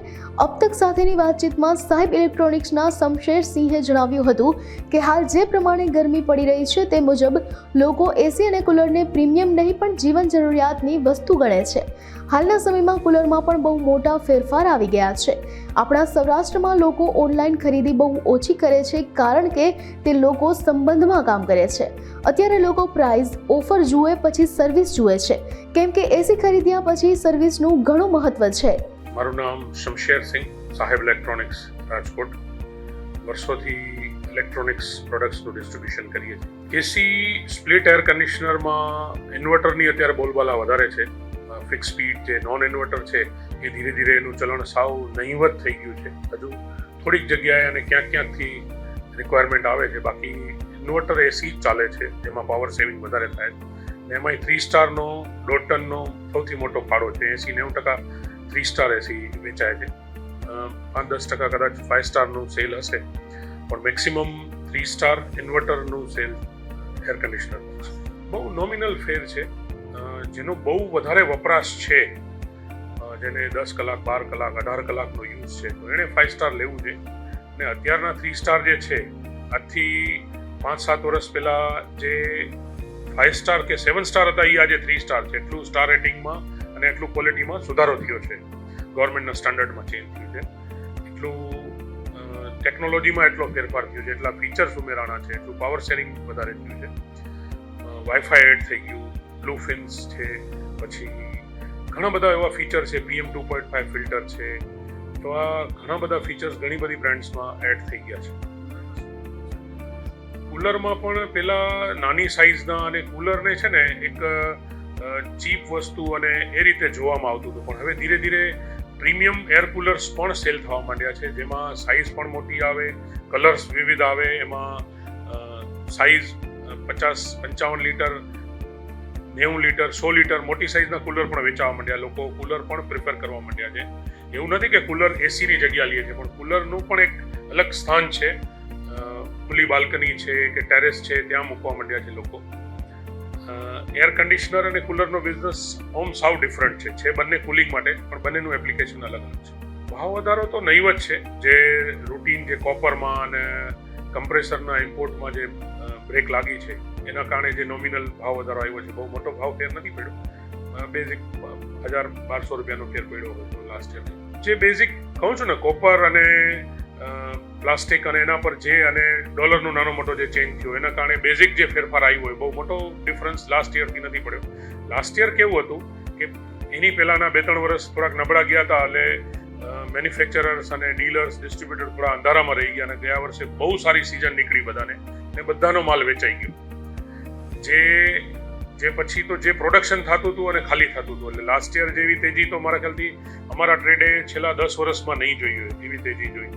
અબ તક સાથેની વાતચીતમાં સાહેબ ઇલેક્ટ્રોનિક્સના શમશેર સિંહે જણાવ્યું હતું કે હાલ જે પ્રમાણે ગરમી પડી રહી છે તે મુજબ લોકો એસી અને કુલરને પ્રીમિયમ નહીં પણ જીવન જરૂરિયાતની વસ્તુ ગણે છે. હાલના સમયમાં કુલરમાં પણ બહુ મોટા ફેરફાર આવી ગયા છે. આપણા સૌરાષ્ટ્રમાં લોકો ઓનલાઈન ખરીદી બહુ ઓછી કરે છે, કારણ કે તે લોકો સંબંધમાં કામ કરે છે. અત્યારે લોકો પ્રાઇસ, ઓફર જુએ પછી સર્વિસ જુએ છે, કેમ કે એસી ખરીદ્યા પછી સર્વિસનું ઘણું મહત્વ છે. મારું નામ શમશેર સિંહ, સાહેબ ઇલેક્ટ્રોનિક્સ, રાજકોટ. વર્ષોથી ઇલેક્ટ્રોનિક્સ પ્રોડક્ટ્સનું ડિસ્ટ્રીબ્યુશન કરીએ છીએ. એસી, સ્પ્લિટ એર કન્ડિશનરમાં ઇન્વર્ટરની અત્યારે બોલબાલા વધારે છે. ફિક્સ સ્પીડ જે નોન ઇન્વર્ટર છે એ ધીરે ધીરે એનું ચલણ સાવ નહીવત થઈ ગયું છે. હજુ થોડીક જગ્યાએ અને ક્યાંકથી રિક્વાયરમેન્ટ આવે છે, બાકી ઇન્વર્ટર એસી જ ચાલે છે, જેમાં પાવર સેવિંગ વધારે થાય છે. ને એમાંય 3 સ્ટારનો, દોઢ ટનનો સૌથી મોટો ફાળો છે. 80-90% 3 સ્ટાર એસી વેચાય છે. 5-10% કદાચ 5 સ્ટારનું સેલ હશે, પણ મેક્સિમમ 3 સ્ટાર ઇન્વર્ટરનું સેલ એર કન્ડિશનરનું છે. બહુ નોમિનલ ફેર છે. જેનો બહુ વધારે વપરાશ છે, જેને 10 કલાક, 12 કલાક, 18 કલાકનો યુઝ છે, તો એણે 5 સ્ટાર લેવું છે. અને અત્યારના 3 સ્ટાર જે છે, આજથી 5-7 વર્ષ પહેલાં જે 5 સ્ટાર કે 7 સ્ટાર હતા, એ આજે 3 સ્ટાર છે. એટલું સ્ટાર રેટિંગમાં અને એટલું ક્વોલિટીમાં સુધારો થયો છે. ગવર્મેન્ટના સ્ટાન્ડર્ડમાં ચેન્જ થયું છે. એટલું ટેકનોલોજીમાં એટલો ફેરફાર થયો છે, એટલા ફીચર્સ ઉમેરાણા છે, એટલું પાવર શેરિંગ વધારે થયું છે. વાઈફાઈ એડ થઈ ગયું, બ્લુ ફિન્સ છે, પછી ઘણા બધા એવા ફીચર છે, PM 2.5 ફિલ્ટર છે. તો આ ઘણા બધા ફીચર્સ ઘણી બધી બ્રાન્ડ્સમાં એડ થઈ ગયા છે. કુલરમાં પણ પહેલાં નાની સાઇઝના અને કુલરને છે ને એક ચીપ વસ્તુ અને એ રીતે જોવામાં આવતું હતું, પણ હવે ધીરે ધીરે પ્રીમિયમ એર કુલર્સ પણ સેલ થવા માંડ્યા છે, જેમાં સાઇઝ પણ મોટી આવે, કલર્સ વિવિધ આવે. એમાં સાઇઝ 50-55 લીટર, 90 લીટર, 100 લીટર મોટી સાઇઝના કુલર પણ વેચાવા માંડ્યા. લોકો કુલર પણ પ્રિફર કરવા માંડ્યા છે. એવું નથી કે કુલર એસીની જગ્યા લે છે, પણ કુલરનું પણ એક અલગ સ્થાન છે. ખુલ્લી બાલ્કની છે કે ટેરેસ છે, ત્યાં મૂકવા માંડ્યા છે લોકો. એર કન્ડિશનર અને કુલરનો બિઝનેસ ઓમ સાવ ડિફરન્ટ છે. બંને કુલિંગ માટે, પણ બંનેનું એપ્લિકેશન અલગ અલગ છે. ભાવ વધારો તો નહીવત છે. જે રૂટીન જે કોપરમાં અને કમ્પ્રેસરના ઇમ્પોર્ટમાં જે બ્રેક લાગી છે, એના કારણે જે નોમિનલ ભાવ વધારો આવ્યો છે, બહુ મોટો ભાવ ફેર નથી પડ્યો. બેઝિક 1000-1200 રૂપિયાનો ફેર પડ્યો હતો લાસ્ટ યર. જે બેઝિક કહું છું ને, કોપર અને પ્લાસ્ટિક અને એના પર જે અને ડોલરનો નાનો મોટો જે ચેન્જ થયો, એના કારણે બેઝિક જે ફેરફાર આવ્યો હોય, બહુ મોટો ડિફરન્સ લાસ્ટ યરથી નથી પડ્યો. લાસ્ટ યર કેવું હતું કે એની પહેલાંના 2-3 વર્ષ થોડાક નબળા ગયા હતા, એટલે મેન્યુફેક્ચરર્સ અને ડીલર્સ, ડિસ્ટ્રીબ્યુટર થોડા અંધારામાં રહી ગયા, અને ગયા વર્ષે બહુ સારી સિઝન નીકળી બધાને, ને બધાનો માલ વેચાઈ ગયો. જે પછી તો જે પ્રોડક્શન થતું હતું અને ખાલી થતું હતું, એટલે લાસ્ટ યર જેવી તેજી તો મારા ખ્યાલથી અમારા ટ્રેડે છેલ્લા 10 વર્ષમાં નહીં જોઈ હોય એવી તેજી જોઈ.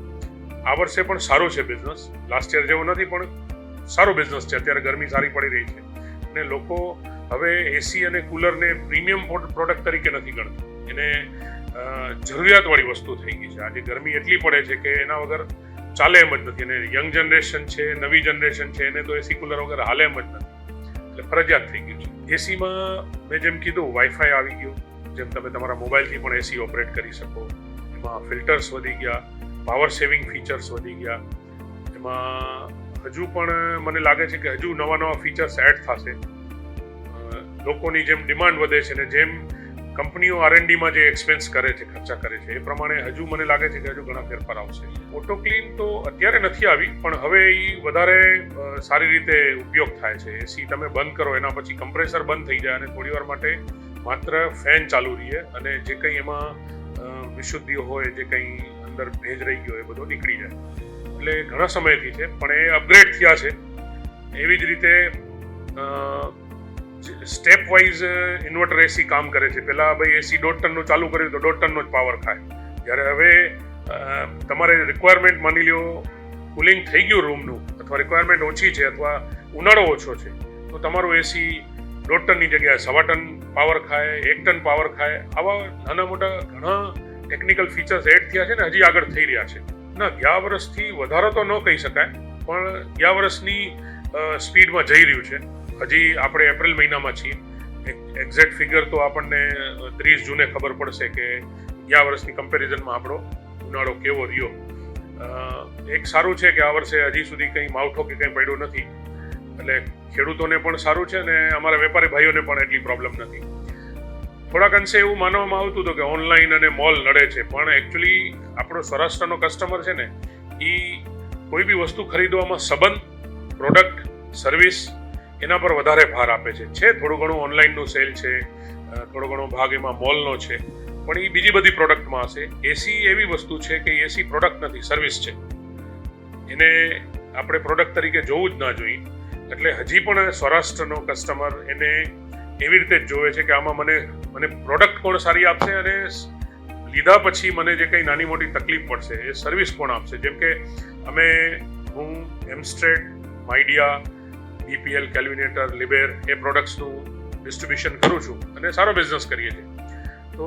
આ વર્ષે પણ સારો છે બિઝનેસ. લાસ્ટ યર જેવો નથી, પણ સારો બિઝનેસ છે. અત્યારે ગરમી સારી પડી રહી છે, અને લોકો હવે એસી અને કુલરને પ્રીમિયમ પ્રોડક્ટ તરીકે નથી ગણતા. એને જરૂરિયાતવાળી વસ્તુ થઈ ગઈ છે. આજે ગરમી એટલી પડે છે કે એના વગર ચાલે એમ જ નથી. અને યંગ જનરેશન છે, નવી જનરેશન છે, એને તો એસી કુલર વગર હાલે એમ જ નથી. એટલે ફરજિયાત થઈ ગયું છે. એસીમાં મેં જેમ કીધું વાઈફાઈ આવી ગયું, જેમ તમે તમારા મોબાઈલથી પણ એસી ઓપરેટ કરી શકો. એમાં ફિલ્ટર્સ વધી ગયા, પાવર સેવિંગ ફીચર્સ વધી ગયા. એમાં હજુ પણ મને લાગે છે કે હજુ નવા ફીચર્સ એડ થશે. લોકોની જેમ ડિમાન્ડ વધે છે ને જેમ કંપનીઓ R&Dમાં જે એક્સપેન્સ કરે છે, ખર્ચા કરે છે, એ પ્રમાણે હજુ મને લાગે છે કે હજુ ઘણા ફેરફાર આવશે. ઓટો ક્લીન તો અત્યારે નથી આવી, પણ હવે એ વધારે સારી રીતે ઉપયોગ થાય છે. એસી તમે બંધ કરો એના પછી કમ્પ્રેસર બંધ થઈ જાય અને થોડી વાર માટે માત્ર ફેન ચાલુ રહીએ અને જે કંઈ એમાં વિશુદ્ધિઓ હોય, જે કંઈ અંદર ભેજ રહી ગયો એ બધો નીકળી જાય. એટલે ઘણા સમયથી છે, પણ એ અપગ્રેડ થયા છે. એવી જ રીતે સ્ટેપ વાઇઝ ઇન્વર્ટર એસી કામ કરે છે. પહેલાં ભાઈ એસી 1.5 ટનનું ચાલુ કર્યું તો 1.5 ટનનો જ પાવર ખાય. જ્યારે હવે તમારે રિક્વાયરમેન્ટ માની લો કુલિંગ થઈ ગયું રૂમનું, અથવા રિક્વાયરમેન્ટ ઓછી છે, અથવા ઉનાળો ઓછો છે, તો તમારું એસી 1.5 ટનની જગ્યાએ 1.25 ટન પાવર ખાય, 1 ટન પાવર ખાય. આવા નાના મોટા ઘણા ટેકનિકલ ફીચર્સ એડ થયા છે ને હજી આગળ થઈ રહ્યા છે. ના, ગયા વર્ષથી વધારો તો ન કહી શકાય, પણ ગયા વર્ષની સ્પીડમાં જઈ રહ્યું છે. હજી આપણે એપ્રિલ મહિનામાં છીએ. એક્ઝેક્ટ ફિગર તો આપણને 30 જૂને ખબર પડશે કે ગયા વર્ષની કમ્પેરિઝનમાં આપણો ઉનાળો કેવો રહ્યો. એક સારું છે કે આ વર્ષે હજી સુધી કંઈ માવઠો કે કંઈ પડ્યો નથી, એટલે ખેડૂતોને પણ સારું છે અને અમારા વેપારી ભાઈઓને પણ એટલી પ્રોબ્લેમ નથી. થોડાક અંશે એવું માનવામાં આવતું હતું કે ઓનલાઈન અને મોલ નડે છે, પણ એકચ્યુઅલી આપણો સૌરાષ્ટ્રનો કસ્ટમર છે ને, એ કોઈ બી વસ્તુ ખરીદવામાં સંબંધ, પ્રોડક્ટ, સર્વિસ એના પર વધારે ભાર આપે છે. થોડું ઘણું ઓનલાઈનનું સેલ છે, થોડો ઘણો ભાગ એમાં મોલનો છે, પણ એ બીજી બધી પ્રોડક્ટમાં હશે. એસી એવી વસ્તુ છે કે એસી પ્રોડક્ટ નથી, સર્વિસ છે. એને આપણે પ્રોડક્ટ તરીકે જોવું જ ના જોઈએ. એટલે હજી પણ સૌરાષ્ટ્રનો કસ્ટમર એને એવી રીતે જ જોવે છે કે આમાં મને પ્રોડક્ટ કોણ સારી આપશે અને લીધા પછી મને જે કંઈ નાની મોટી તકલીફ પડશે એ સર્વિસ કોણ આપશે. જેમ કે હું એમસ્ટ્રેટ, માઇડિયા, BPL, કેલ્વિનેટર, લિબેર એ પ્રોડક્ટ્સનું ડિસ્ટ્રીબ્યુશન કરું છું અને સારો બિઝનેસ કરીએ છીએ. તો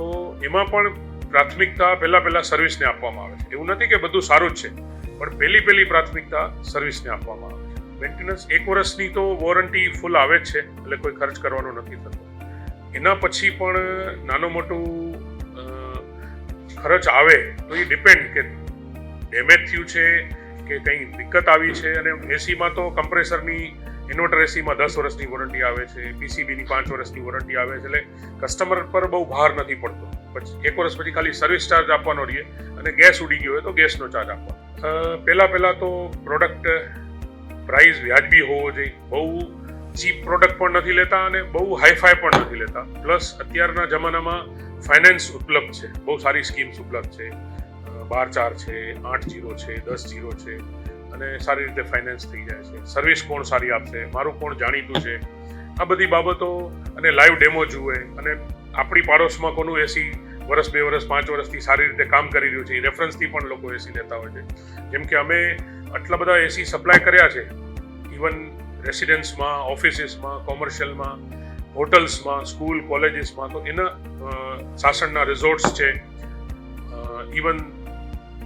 એમાં પણ પ્રાથમિકતા પહેલાં સર્વિસને આપવામાં આવે છે. એવું નથી કે બધું સારું જ છે, પણ પહેલી પ્રાથમિકતા સર્વિસને આપવામાં આવે છે. મેન્ટેનન્સ 1 વર્ષની તો વોરંટી ફૂલ આવે જ છે, એટલે કોઈ ખર્ચ કરવાનો નથી થતો. એના પછી પણ નાનું મોટું ખર્ચ આવે તો એ ડિપેન્ડ કે ડેમેજ થયું છે કે કંઈ દિક્કત આવી છે. અને એસીમાં તો કમ્પ્રેસરની, ઇન્વર્ટર એસીમાં 10 વર્ષની વોરંટી આવે છે, PCBની 5 વર્ષની વોરંટી આવે છે. એટલે કસ્ટમર પર બહુ ભાર નથી પડતો. પછી 1 વર્ષ પછી ખાલી સર્વિસ ચાર્જ આપવાનો રહે, અને ગેસ ઉડી ગયો હોય તો ગેસનો ચાર્જ આપવાનો. પહેલાં તો પ્રોડક્ટ પ્રાઇસ વ્યાજબી હોવો જોઈએ. બહુ ચીપ પ્રોડક્ટ પણ નથી લેતા અને બહુ હાઈફાઈ પણ નથી લેતા. પ્લસ અત્યારના જમાનામાં ફાઇનાન્સ ઉપલબ્ધ છે, બહુ સારી સ્કીમ્સ ઉપલબ્ધ છે. 12/4 છે, 8/0 છે, 10/0 છે, અને સારી રીતે ફાઇનાન્સ થઈ જાય છે. સર્વિસ કોણ સારી આપશે, મારું કોણ જાણીતું છે, આ બધી બાબતો, અને લાઈવ ડેમો જુએ, અને આપણી પાડોશમાં કોનું એસી 1 વર્ષ, 2 વર્ષ, 5 વર્ષથી સારી રીતે કામ કરી રહ્યું છે, એ રેફરન્સથી પણ લોકો એસી લેતા હોય છે. જેમ કે અમે આટલા બધા એસી સપ્લાય કર્યા છે, ઇવન રેસિડેન્સમાં, ઓફિસીસમાં, કોમર્શિયલમાં, હોટલ્સમાં, સ્કૂલ, કોલેજીસમાં. તો એના સાસણના રિઝોર્ટ્સ છે, ઇવન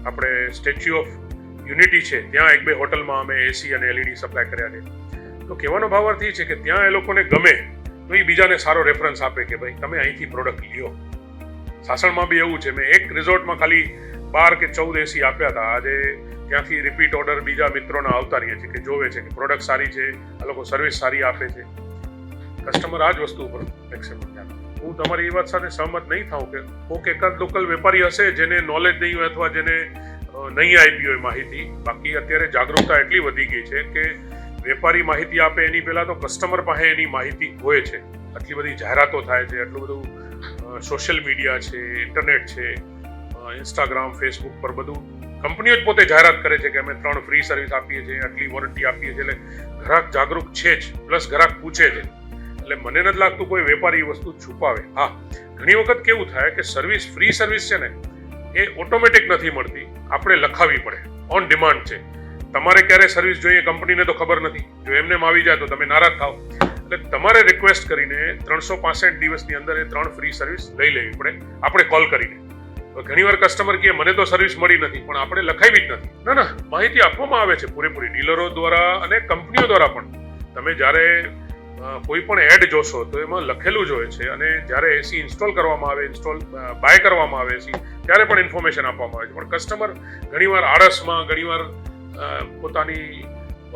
આપણે સ્ટેચ્યુ ઓફ યુનિટી છે, ત્યાં 1-2 હોટલમાં અમે એસી અને LED સપ્લાય કર્યા છે. તો કહેવાનો ભાવ અર્થ એ છે કે ત્યાં એ લોકોને ગમે તો એ બીજાને સારો રેફરન્સ આપે કે ભાઈ તમે અહીંથી પ્રોડક્ટ લ્યો. સાસણમાં બી એવું છે, મેં એક રિઝોર્ટમાં ખાલી 12 કે 14 એસી આપ્યા હતા. આજે ત્યાંથી રિપીટ ઓર્ડર બીજા મિત્રોના આવતા રહીએ છે કે જોવે છે કે પ્રોડક્ટ સારી છે, આ લોકો સર્વિસ સારી આપે છે. કસ્ટમર આ જ વસ્તુ ઉપર મેક્સિમમ ધ્યાન. હું તમારી એ વાત સાથે સહમત નહીં થાઉં કે કોઈક એકાદ લોકલ વેપારી હશે જેને નોલેજ નહીં હોય અથવા જેને નહીં આપી હોય માહિતી. બાકી અત્યારે જાગૃતતા એટલી વધી ગઈ છે કે વેપારી માહિતી આપે એની પહેલાં તો કસ્ટમર પાસે એની માહિતી હોય છે. આટલી બધી જાહેરાતો થાય છે, આટલું બધું સોશિયલ મીડિયા છે, ઇન્ટરનેટ છે, ઇન્સ્ટાગ્રામ, ફેસબુક પર બધું કંપનીઓ જ પોતે જાહેરાત કરે છે કે અમે 3 ફ્રી સર્વિસ આપીએ છીએ, આટલી વોરંટી આપીએ છીએ. એટલે ગ્રાહક જાગૃત છે જ, પ્લસ ગ્રાહક પૂછે છે. એટલે મને નથી લાગતું કોઈ વેપારી વસ્તુ છુપાવે. હા, ઘણી વખત કેવું થાય કે ફ્રી સર્વિસ છે ને એ ઓટોમેટિક નથી મળતી, આપણે લખાવી પડે, ઓન ડિમાન્ડ છે. તમારે ક્યારે સર્વિસ જોઈએ કંપનીને તો ખબર નથી. જો એમને આવી જાય તો તમે નારાજ થાવ. એટલે તમારે રિક્વેસ્ટ કરીને 365 દિવસની અંદર એ 3 ફ્રી સર્વિસ લઈ લેવી પડે, આપણે કોલ કરીને. ઘણીવાર કસ્ટમર કહે મને તો સર્વિસ મળી નથી, પણ આપણે લખાવી જ નથી. ના, માહિતી આપવામાં આવે છે પૂરેપૂરી ડીલરો દ્વારા અને કંપનીઓ દ્વારા પણ. તમે જ્યારે કોઈ પણ એડ જોશો તો એમાં લખેલું જ હોય છે, અને જ્યારે એસી ઇન્સ્ટોલ કરવામાં આવે, બાય કરવામાં આવે એસી, ત્યારે પણ ઇન્ફોર્મેશન આપવામાં આવે છે. પણ કસ્ટમર ઘણીવાર આળસમાં, ઘણીવાર પોતાની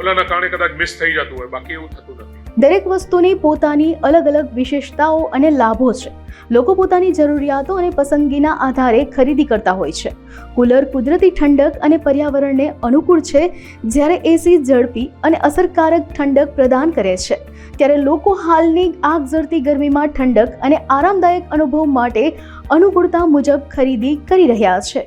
ઓલાના કારણે કદાચ મિસ થઈ જતું હોય, બાકી એવું થતું નથી. દરેક વસ્તુની પોતાની અલગ અલગ વિશેષતાઓ અને લાભો છે. લોકો પોતાની જરૂરિયાતો અને પસંદગીના આધારે ખરીદી કરતા હોય છે. કુલર કુદરતી ઠંડક અને પર્યાવરણને અનુકૂળ છે, જ્યારે એસી ઝડપી અને અસરકારક ઠંડક પ્રદાન કરે છે. ત્યારે લોકો હાલની આગ ઝરતી ગરમીમાં ઠંડક અને આરામદાયક અનુભવ માટે અનુકૂળતા મુજબ ખરીદી કરી રહ્યા છે.